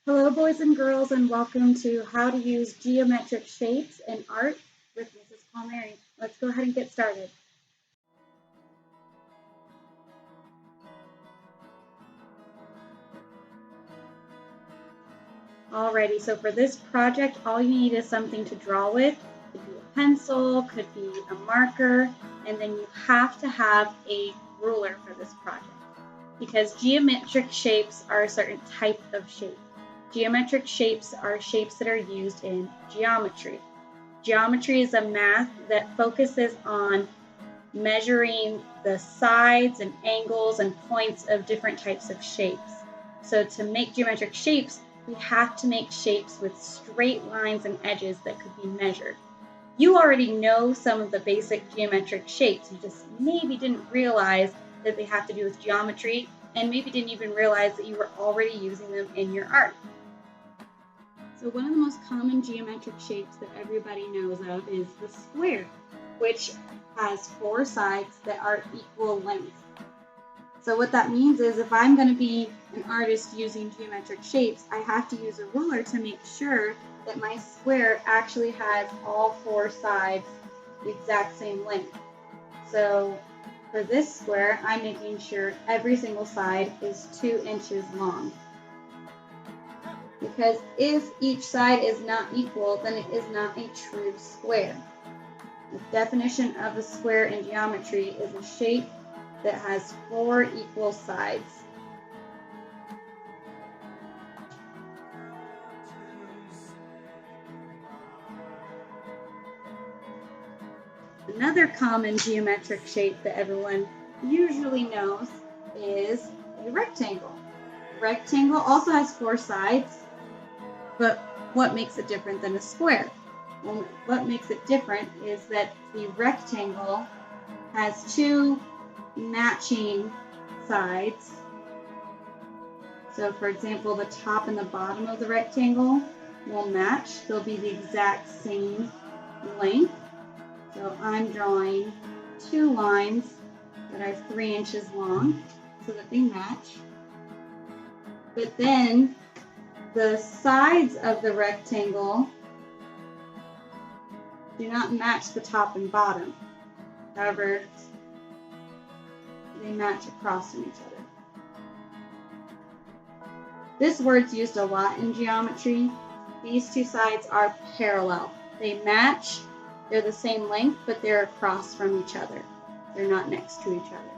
Hello, boys and girls, and welcome to How to Use Geometric Shapes in Art with Mrs. Palmieri. Let's go ahead and get started. Alrighty, so for this project, all you need is something to draw with. Could be a pencil, could be a marker, and then you have to have a ruler for this project because geometric shapes are a certain type of shape. Geometric shapes are shapes that are used in geometry. Geometry is a math that focuses on measuring the sides and angles and points of different types of shapes. So to make geometric shapes, we have to make shapes with straight lines and edges that could be measured. You already know some of the basic geometric shapes. You just maybe didn't realize that they have to do with geometry and maybe didn't even realize that you were already using them in your art. So one of the most common geometric shapes that everybody knows of is the square, which has four sides that are equal length. So what that means is if I'm going to be an artist using geometric shapes, I have to use a ruler to make sure that my square actually has all four sides the exact same length. So for this square, I'm making sure every single side is 2 inches long. Because if each side is not equal, then it is not a true square. The definition of a square in geometry is a shape that has 4 equal sides. Another common geometric shape that everyone usually knows is a rectangle. A rectangle also has 4 sides, but what makes it different than a square? Well, what makes it different is that the rectangle has 2 matching sides. So for example, the top and the bottom of the rectangle will match. They'll be the exact same length. So I'm drawing 2 lines that are 3 inches long so that they match. But then the sides of the rectangle do not match the top and bottom. However, they match across from each other. This word's used a lot in geometry. These 2 sides are parallel. They match, they're the same length, but they're across from each other. They're not next to each other.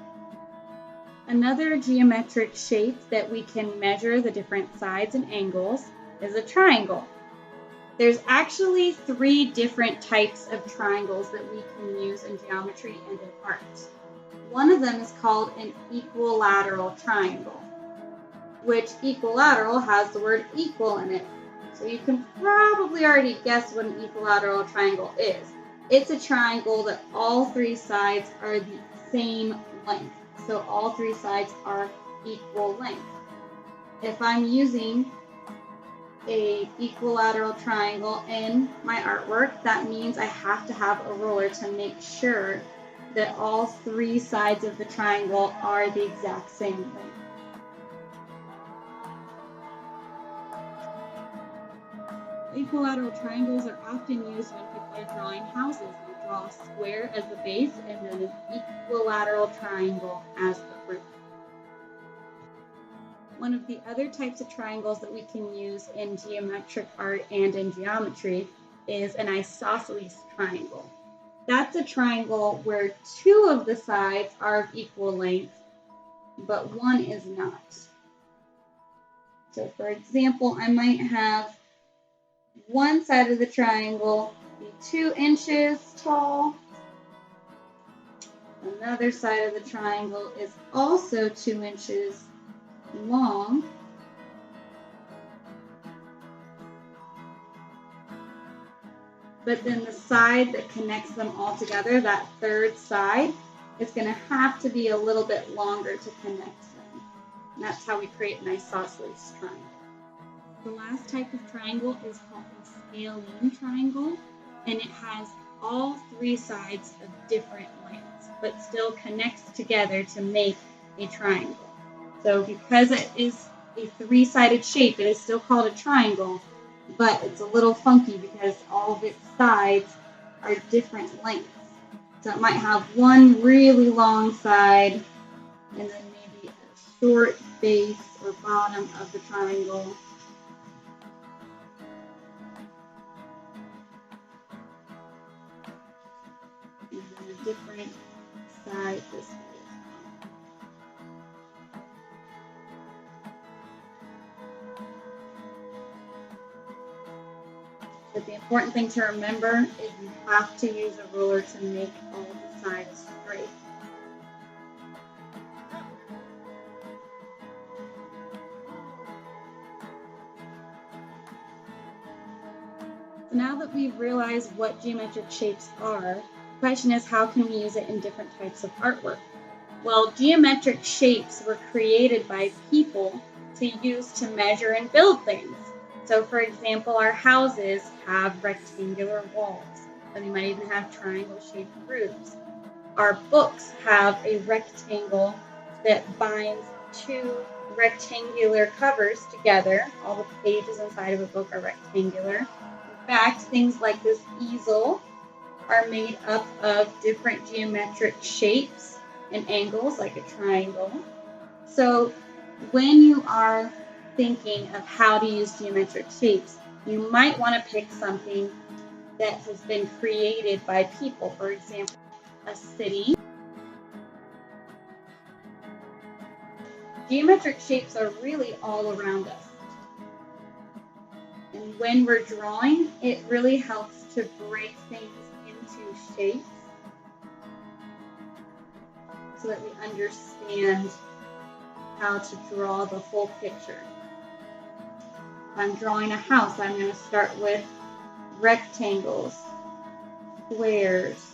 Another geometric shape that we can measure the different sides and angles is a triangle. There's actually 3 different types of triangles that we can use in geometry and in art. One of them is called an equilateral triangle, which equilateral has the word equal in it. So you can probably already guess what an equilateral triangle is. It's a triangle that all 3 sides are the same length. So all 3 sides are equal length. If I'm using an equilateral triangle in my artwork, that means I have to have a ruler to make sure that all 3 sides of the triangle are the exact same length. Equilateral triangles are often used when people are drawing houses. They draw a square as the base and then an equilateral triangle as the roof. One of the other types of triangles that we can use in geometric art and in geometry is an isosceles triangle. That's a triangle where 2 of the sides are of equal length, but 1 is not. So for example, I might have one side of the triangle be 2 inches tall. Another side of the triangle is also 2 inches long. But then the side that connects them all together, that third side, is going to have to be a little bit longer to connect them. And that's how we create an isosceles triangle. The last type of triangle is called a scalene triangle, and it has all 3 sides of different lengths, but still connects together to make a triangle. So because it is a three-sided shape. It is still called a triangle, but it's a little funky because all of its sides are different lengths. So it might have one really long side and then maybe a short base or bottom of the triangle. And then a different side this way. But the important thing to remember is you have to use a ruler to make all the sides straight. So now that we've realized what geometric shapes are, the question is, how can we use it in different types of artwork? Well, geometric shapes were created by people to use to measure and build things. So for example, our houses have rectangular walls, and they might even have triangle-shaped roofs. Our books have a rectangle that binds two rectangular covers together. All the pages inside of a book are rectangular. In fact, things like this easel are made up of different geometric shapes and angles, like a triangle. So when you are thinking of how to use geometric shapes, you might want to pick something that has been created by people. For example, a city. Geometric shapes are really all around us. And when we're drawing, it really helps to break things into shapes so that we understand how to draw the whole picture. If I'm drawing a house, I'm going to start with rectangles, squares,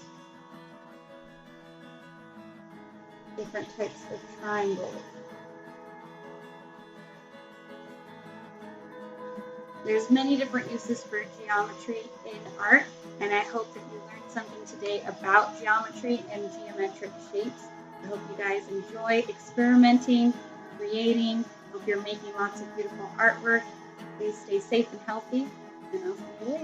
different types of triangles. There's many different uses for geometry in art, and I hope that you learned something today about geometry and geometric shapes. I hope you guys enjoy experimenting, creating. Hope you're making lots of beautiful artwork. Please stay safe and healthy, and I'll see you later.